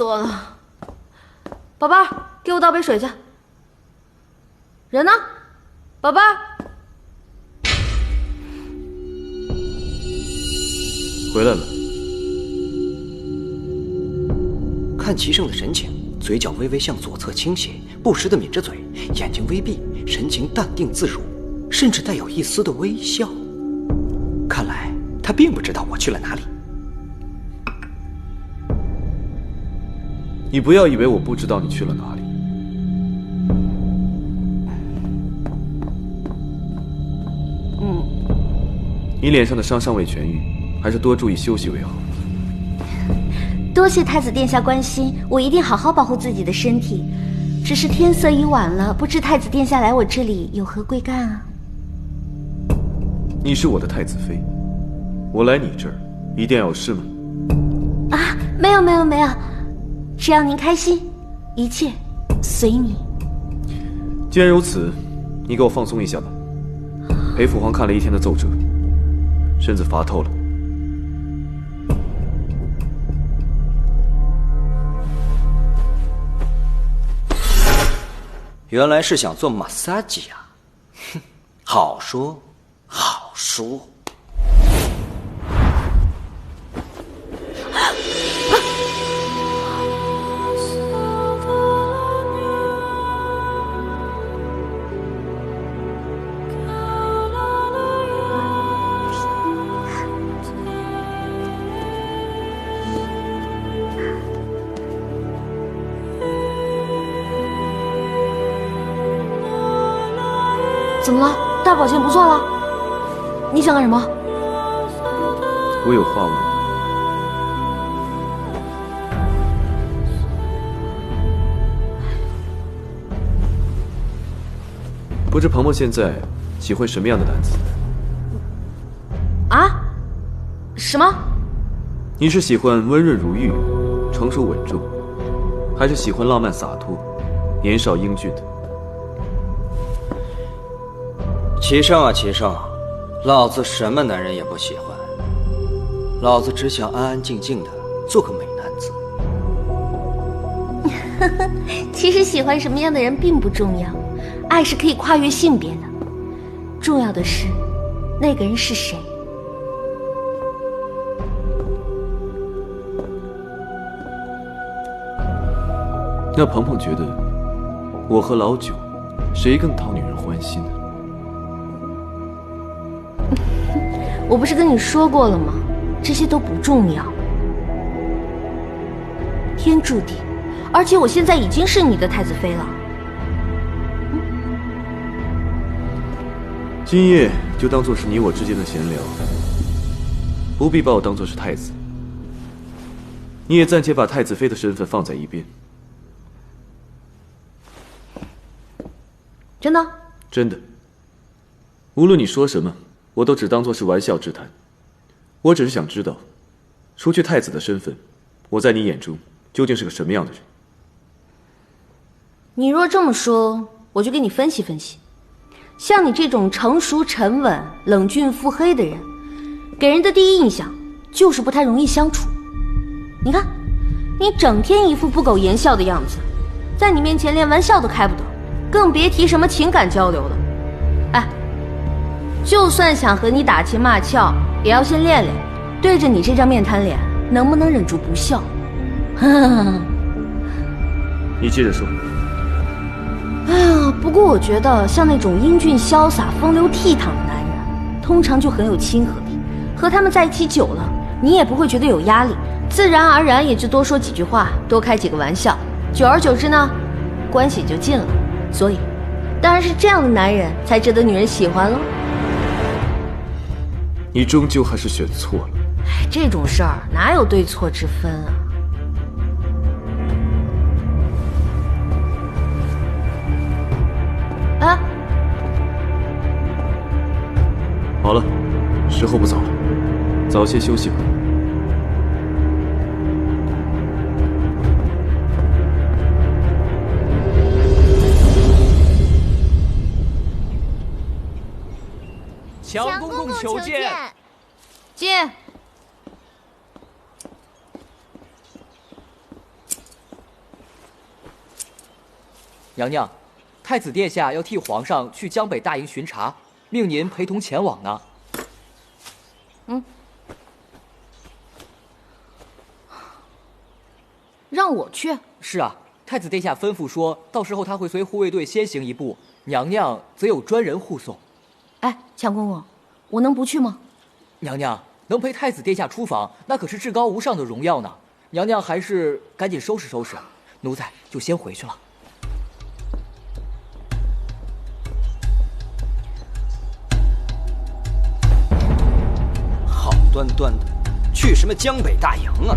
死我了！宝贝儿，给我倒杯水去。人呢？宝贝儿。回来了。看齐胜的神情，嘴角微微向左侧倾斜，不时地抿着嘴，眼睛微闭，神情淡定自如，甚至带有一丝的微笑。看来他并不知道我去了哪里。你不要以为我不知道你去了哪里。你脸上的伤尚未痊愈，还是多注意休息为好。多谢太子殿下关心，我一定好好保护自己的身体。只是天色已晚了，不知太子殿下来我这里有何贵干啊？你是我的太子妃，我来你这儿一定要有事吗？啊，没有，只要您开心，一切随你。既然如此，你给我放松一下吧。陪父皇看了一天的奏折，身子乏透了。原来是想做马萨吉呀，哼，好说好说。怎么了？大保健不做了？你想干什么？我有话问。不知鹏鹏现在喜欢什么样的男子？啊？什么？你是喜欢温润如玉、成熟稳重，还是喜欢浪漫洒脱、年少英俊的？齐胜啊，齐胜，老子什么男人也不喜欢，老子只想安安静静的做个美男子。其实喜欢什么样的人并不重要，爱是可以跨越性别的，重要的是那个人是谁。那鹏鹏觉得我和老九谁更讨女人欢心呢？我不是跟你说过了吗？这些都不重要。天注定，而且我现在已经是你的太子妃了。今夜就当作是你我之间的闲聊，不必把我当作是太子。你也暂且把太子妃的身份放在一边。真的？真的。无论你说什么，我都只当作是玩笑之谈。我只是想知道，除去太子的身份，我在你眼中究竟是个什么样的人？你若这么说，我就给你分析分析。像你这种成熟沉稳、冷峻腹黑的人，给人的第一印象就是不太容易相处。你看，你整天一副不苟言笑的样子，在你面前连玩笑都开不得，更别提什么情感交流了。哎，就算想和你打情骂俏，也要先练练，对着你这张面瘫脸，能不能忍住不笑？你接着说。哎呀，不过我觉得像那种英俊潇洒、风流倜傥的男人，通常就很有亲和力，和他们在一起久了，你也不会觉得有压力，自然而然也就多说几句话，多开几个玩笑，久而久之呢，关系就近了。所以，当然是这样的男人才值得女人喜欢喽。你终究还是选错了。哎，这种事儿哪有对错之分啊？啊！好了，时候不早了，早些休息吧。强公公求见。进。娘娘，太子殿下要替皇上去江北大营巡查，命您陪同前往呢。让我去？是啊，太子殿下吩咐说，到时候他会随护卫队先行一步，娘娘则有专人护送。哎，强公公，我能不去吗？娘娘能陪太子殿下出访，那可是至高无上的荣耀呢。娘娘还是赶紧收拾收拾，奴才就先回去了。好端端的，去什么江北大营啊？